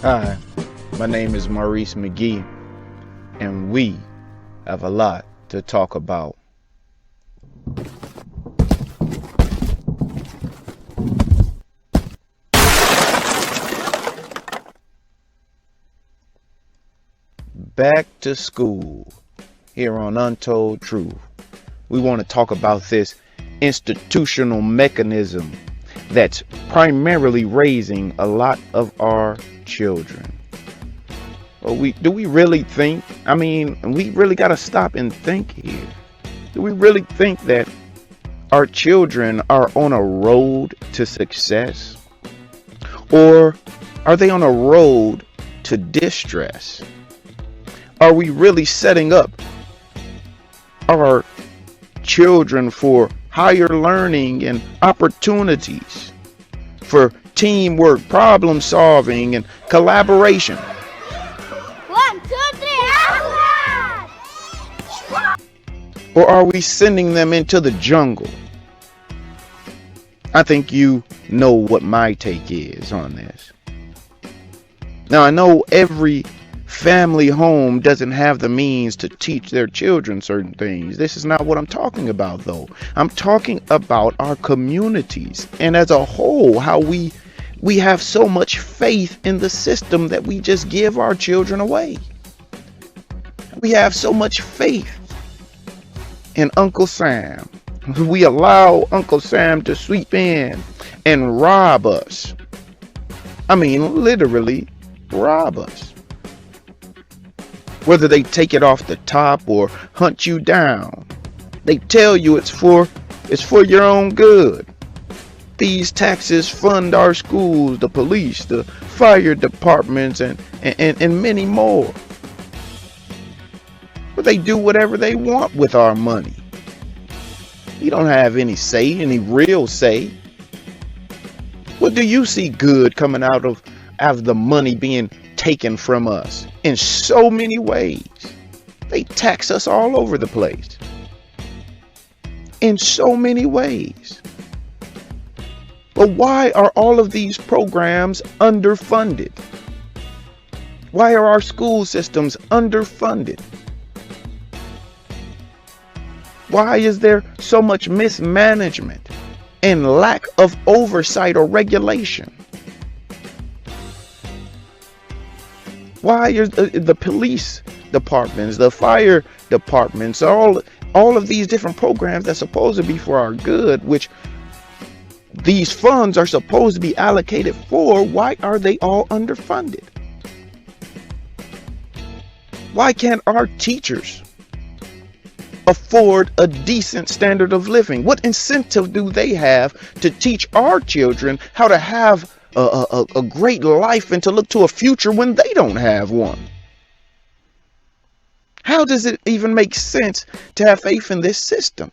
Hi, my name is Maurice McGee, and we have a lot to talk about. Back to school here on Untold Truth. We want to talk about this institutional mechanism that's primarily raising a lot of our children. Do we really think? We really got to stop and think here. Do we really think that our children are on a road to success? Or are they on a road to distress? Are we really setting up our children for higher learning and opportunities, for teamwork, problem solving, and collaboration? 1, 2, 3, action! Or are we sending them into the jungle? I think you know what my take is on this. Now, I know every family home doesn't have the means to teach their children certain things. This is not what I'm talking about, though. I'm talking about our communities and as a whole, how we have so much faith in the system that we just give our children away. We have so much faith in Uncle Sam. We allow Uncle Sam to sweep in and rob us. Literally rob us. Whether they take it off the top or hunt you down, they tell you it's for your own good. These taxes fund our schools, the police, the fire departments, and many more. But they do whatever they want with our money. We don't have any say, any real say. What do you see good coming out of the money being taken from us? In so many ways. They tax us all over the place. In so many ways. But why are all of these programs underfunded? Why are our school systems underfunded? Why is there so much mismanagement and lack of oversight or regulation? Why is the police departments, the fire departments, all of these different programs that's supposed to be for our good, which these funds are supposed to be allocated for, why are they all underfunded? Why can't our teachers afford a decent standard of living? What incentive do they have to teach our children how to have a great life and to look to a future when they don't have one? How does it even make sense to have faith in this system?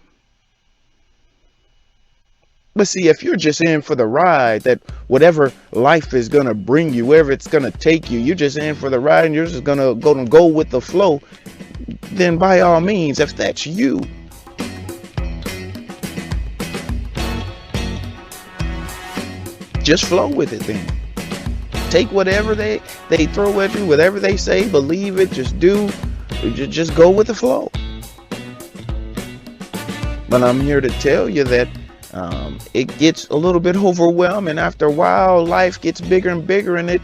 But see, if you're just in for the ride, that whatever life is going to bring you, wherever it's going to take you, you're just in for the ride and you're just going to go with the flow, then by all means, if that's you, just flow with it then. Take whatever they throw at you, whatever they say, believe it, just go with the flow. But I'm here to tell you that it gets a little bit overwhelming. After a while, life gets bigger and bigger, and it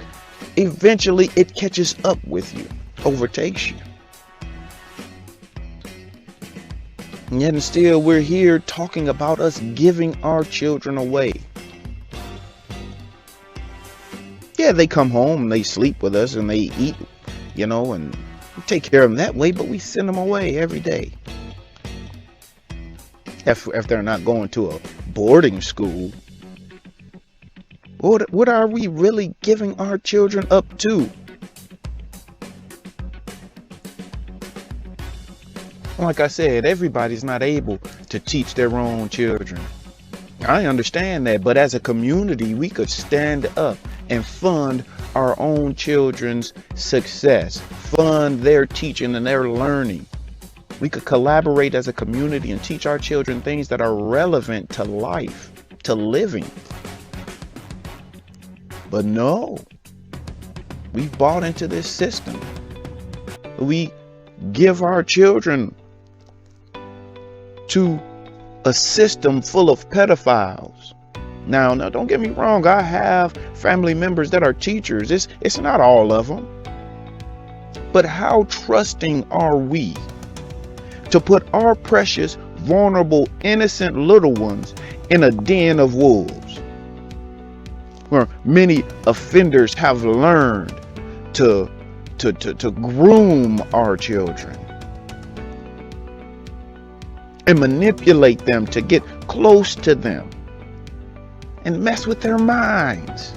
eventually catches up with you, overtakes you. And yet still we're here talking about us giving our children away. Yeah, they come home and they sleep with us and they eat, and we take care of them that way, but we send them away every day. If they're not going to a boarding school, what are we really giving our children up to? Like I said, everybody's not able to teach their own children. I understand that, but as a community, we could stand up and fund our own children's success, fund their teaching and their learning. We could collaborate as a community and teach our children things that are relevant to life, to living. But no, We've bought into this system. We give our children to a system full of pedophiles. Now, don't get me wrong. I have family members that are teachers. It's not all of them. But how trusting are we to put our precious, vulnerable, innocent little ones in a den of wolves, where many offenders have learned to groom our children and manipulate them to get close to them and mess with their minds?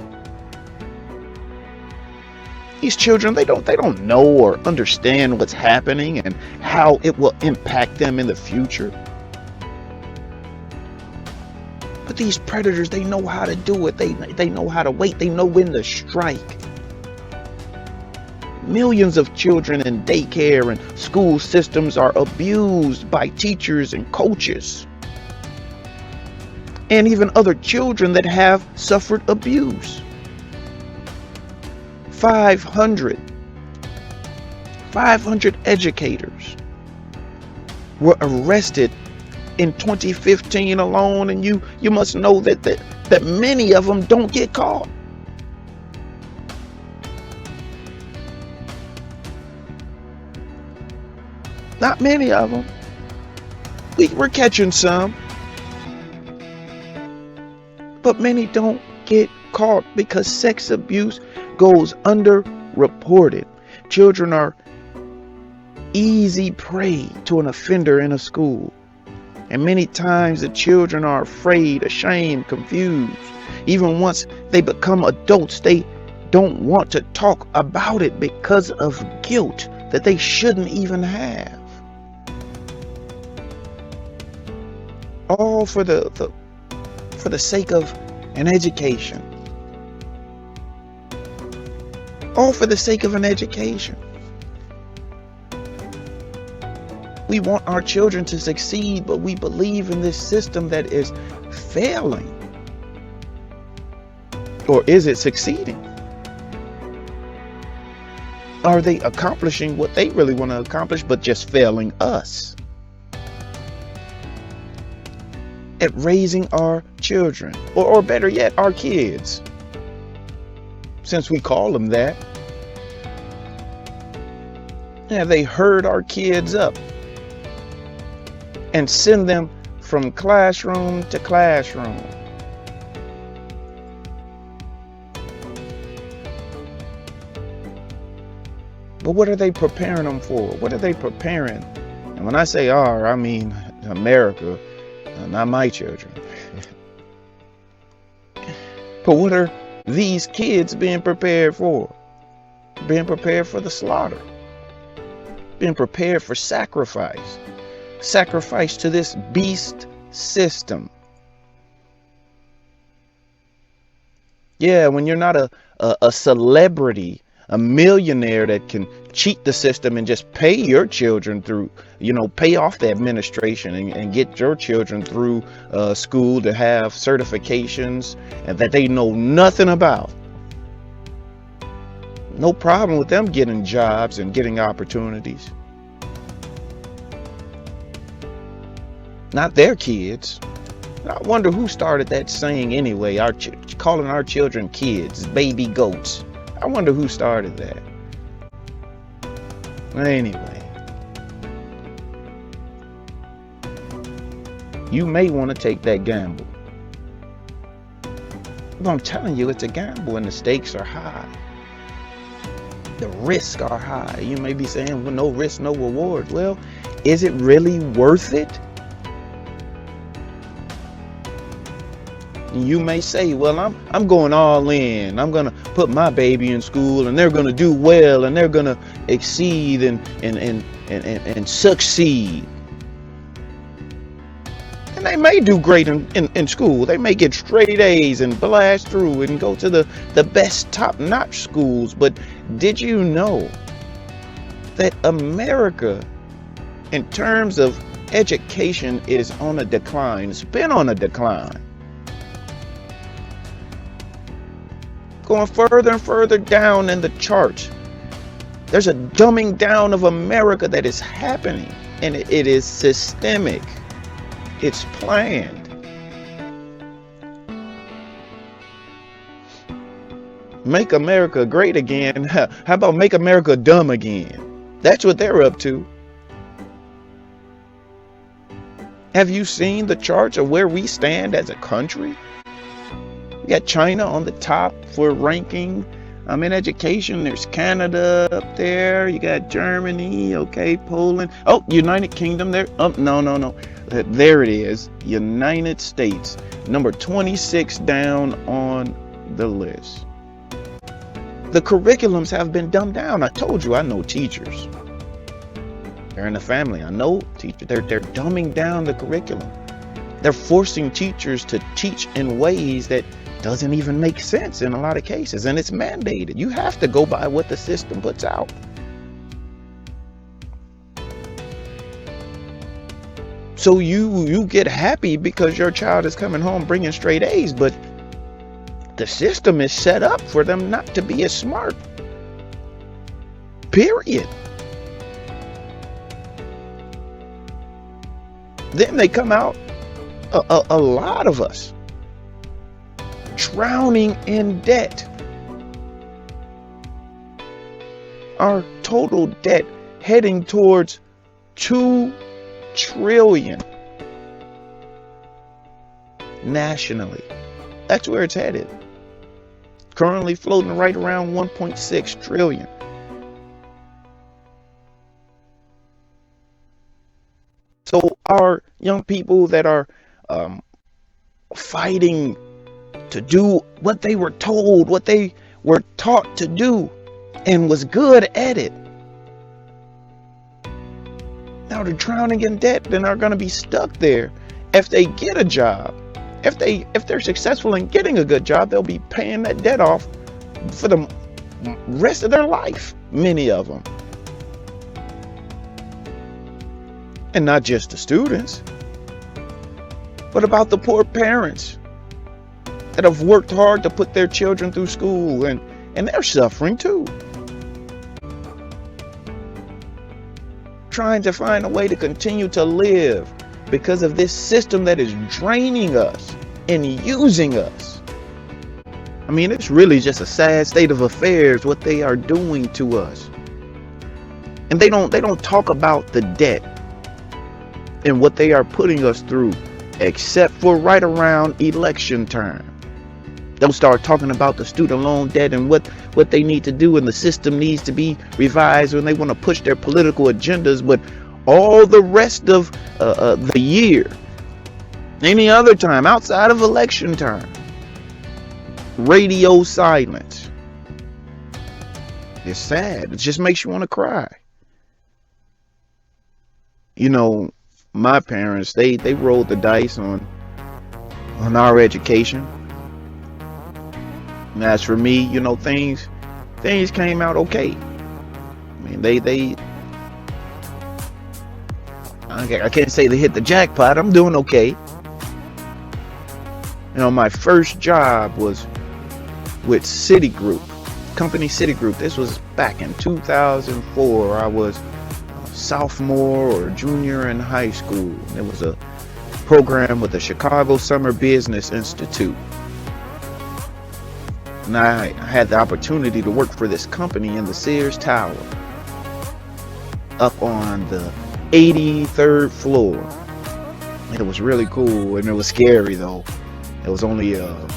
These children, they don't know or understand what's happening and how it will impact them in the future. But these predators, they know how to do it. They know how to wait. They know when to strike. Millions of children in daycare and school systems are abused by teachers and coaches, and even other children that have suffered abuse. 500 educators were arrested in 2015 alone, and you must know that many of them don't get caught. Not many of them. We're catching some, but many don't get caught because sex abuse goes underreported. Children are easy prey to an offender in a school. And many times the children are afraid, ashamed, confused. Even once they become adults, they don't want to talk about it because of guilt that they shouldn't even have. All for the sake of an education. All for the sake of an education. We want our children to succeed, but we believe in this system that is failing. Or is it succeeding? Are they accomplishing what they really want to accomplish, but just failing us at raising our children? Or better yet, our kids, since we call them that. Have they herd our kids up and send them from classroom to classroom? But what are they preparing them for? What are they preparing? And when I say "are," I mean America, not my children. But what are these kids being prepared for? Being prepared for the slaughter. Being prepared for sacrifice. Sacrifice to this beast system. Yeah, when you're not a celebrity, a millionaire that can cheat the system and just pay your children through, pay off the administration and get your children through school to have certifications and that they know nothing about. No problem with them getting jobs and getting opportunities. Not their kids. I wonder who started that saying anyway, calling our children kids, baby goats. I wonder who started that. Anyway, you may want to take that gamble. But I'm telling you, it's a gamble and the stakes are high. The risks are high. You may be saying, well, no risk, no reward. Well, is it really worth it? You may say, well, I'm going all in. I'm going to put my baby in school and they're going to do well and they're going to exceed and succeed. And they may do great in school. They may get straight A's and blast through and go to the best top-notch schools. But did you know that America, in terms of education, is on a decline? It's been on a decline. going further and further down in the charts. There's a dumbing down of America that is happening, and it is systemic. It's planned. Make America great again. How about make America dumb again? That's what they're up to. Have you seen the charts of where we stand as a country? You got China on the top for ranking. In education. There's Canada up there. You got Germany. Okay, Poland. Oh, United Kingdom there. Oh, no. There it is. United States. Number 26 down on the list. The curriculums have been dumbed down. I told you I know teachers. They're in the family. I know teachers. They're dumbing down the curriculum. They're forcing teachers to teach in ways that doesn't even make sense in a lot of cases, and it's mandated. You have to go by what the system puts out. So you get happy because your child is coming home bringing straight A's, but the system is set up for them not to be as smart. Period. Then they come out, a lot of us, drowning in debt. Our total debt heading towards $2 trillion nationally. That's where it's headed. Currently floating right around 1.6 trillion. So our young people that are fighting to do what they were told, what they were taught to do, and was good at it, now they're drowning in debt and are going to be stuck there. If they get a job, if they're successful in getting a good job, they'll be paying that debt off for the rest of their life, many of them. And not just the students. What about the poor parents that have worked hard to put their children through school, and they're suffering too? Trying to find a way to continue to live because of this system that is draining us and using us. I mean, it's really just a sad state of affairs what they are doing to us. And they don't talk about the debt and what they are putting us through, except for right around election time. They'll start talking about the student loan debt and what they need to do, and the system needs to be revised when they want to push their political agendas. But all the rest of the year, any other time outside of election time, radio silence. It's sad. It just makes you want to cry. You know, my parents, they rolled the dice on our education. And as for me, you know, things came out okay. I mean, I can't say they hit the jackpot. I'm doing okay. You know, my first job was with Citigroup, company Citigroup. This was back in 2004. I was a sophomore or junior in high school. It was a program with the Chicago Summer Business Institute. And I had the opportunity to work for this company in the Sears Tower, up on the 83rd floor. And it was really cool, and it was scary though. It was only a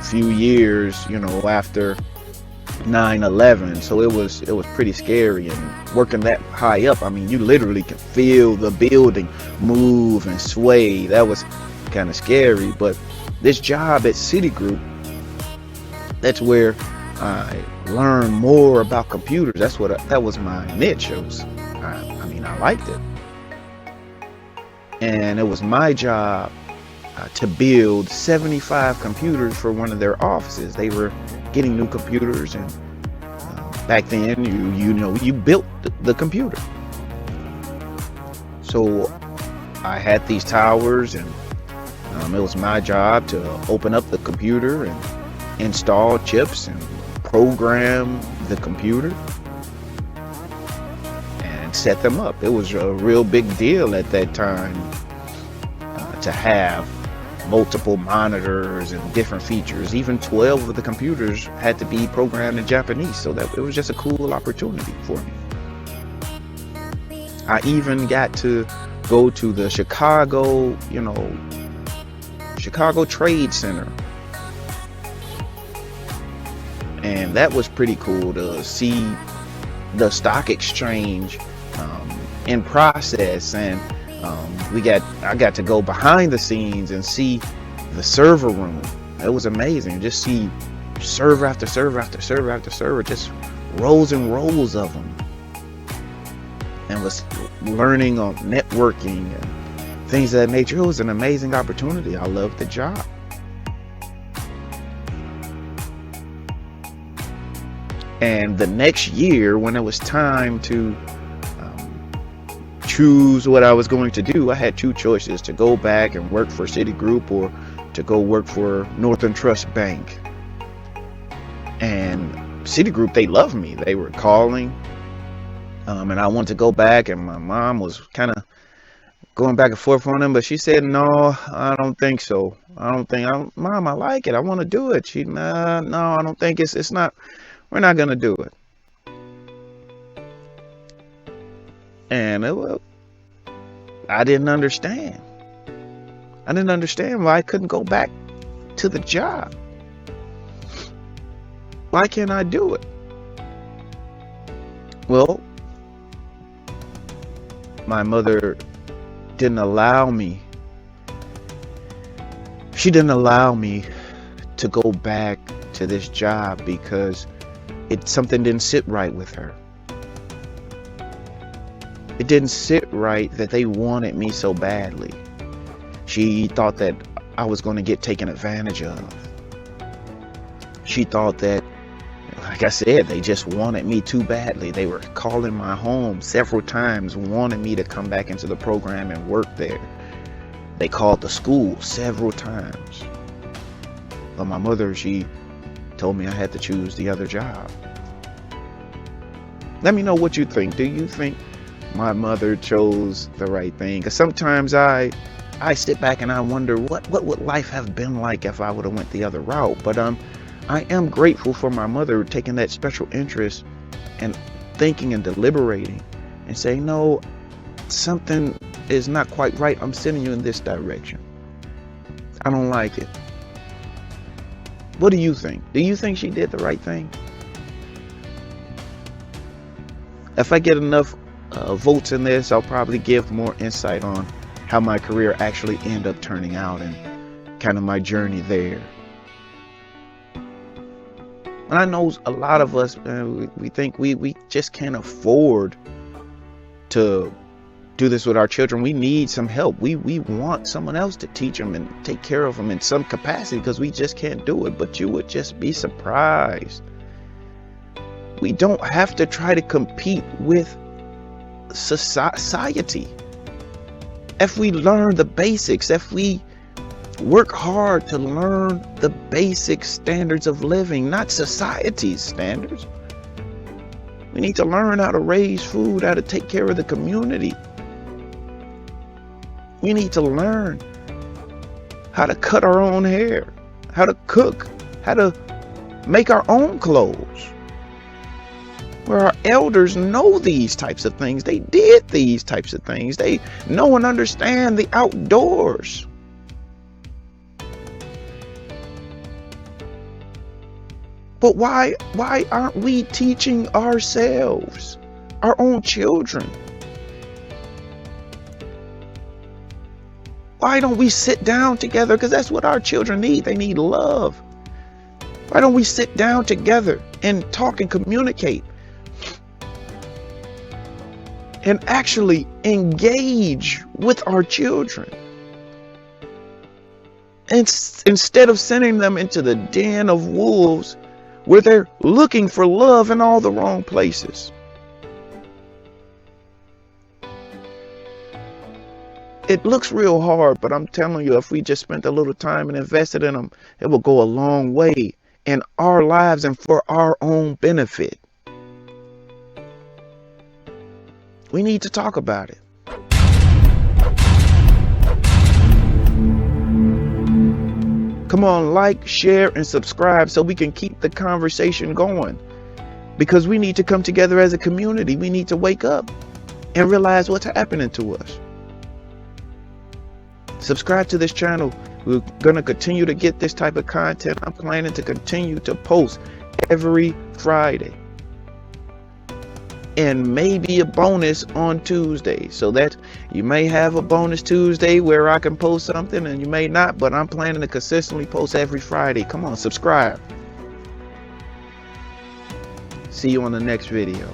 few years, you know, after 9/11, so it was pretty scary. And working that high up, I mean, you literally could feel the building move and sway. That was kind of scary. But this job at Citigroup, that's where I learned more about computers. That was my niche. I liked it. And it was my job to build 75 computers for one of their offices. They were getting new computers, and back then, you built the computer. So I had these towers, and it was my job to open up the computer and install chips and program the computer and set them up. It was a real big deal at that time to have multiple monitors and different features. Even 12 of the computers had to be programmed in Japanese, so that it was just a cool opportunity for me. I even got to go to the Chicago Trade Center, and that was pretty cool to see the stock exchange in process. And I got to go behind the scenes and see the server room. It was amazing. Just see server after server after server after server, just rows and rows of them, and was learning on networking and things of that nature. It was an amazing opportunity. I loved the job. And the next year, when it was time to choose what I was going to do, I had two choices: to go back and work for Citigroup or to go work for Northern Trust Bank. And Citigroup, they loved me. They were calling, and I wanted to go back, and my mom was kind of going back and forth on them, but she said, no, I don't think so. Mom, I like it. I want to do it. No, I don't think it's not, we're not going to do it. And I didn't understand. I didn't understand why I couldn't go back to the job. Why can't I do it? Well, my mother didn't allow me. She didn't allow me to go back to this job because something didn't sit right with her. It didn't sit right that they wanted me so badly. She thought that I was going to get taken advantage of. She thought that, like I said, they just wanted me too badly. They were calling my home several times, wanting me to come back into the program and work there. They called the school several times. But my mother, she told me I had to choose the other job. Let me know what you think. Do you think my mother chose the right thing? Because sometimes I sit back and I wonder what would life have been like if I would have went the other route. But I am grateful for my mother taking that special interest and thinking and deliberating and saying, no, something is not quite right. I'm sending you in this direction. I don't like it. What do you think? Do you think she did the right thing? If I get enough votes in this, I'll probably give more insight on how my career actually ended up turning out and kind of my journey there. And I know a lot of us, we think we just can't afford to do this with our children. We need some help. We want someone else to teach them and take care of them in some capacity because we just can't do it. But you would just be surprised. We don't have to try to compete with society. If we learn the basics, if we work hard to learn the basic standards of living, not society's standards. We need to learn how to raise food, how to take care of the community. We need to learn how to cut our own hair, how to cook, how to make our own clothes. Where our elders know these types of things. They did these types of things. They know and understand the outdoors. But why aren't we teaching ourselves, our own children? Why don't we sit down together? Because that's what our children need. They need love. Why don't we sit down together and talk and communicate and actually engage with our children? And instead of sending them into the den of wolves where they're looking for love in all the wrong places. It looks real hard, but I'm telling you, if we just spent a little time and invested in them, it will go a long way in our lives and for our own benefit. We need to talk about it. Come on, like, share, and subscribe so we can keep the conversation going. Because we need to come together as a community. We need to wake up and realize what's happening to us. Subscribe to this channel. We're going to continue to get this type of content. I'm planning to continue to post every Friday. And maybe a bonus on Tuesday, so that you may have a bonus Tuesday where I can post something and you may not, but I'm planning to consistently post every Friday. Come on, subscribe. See you on the next video.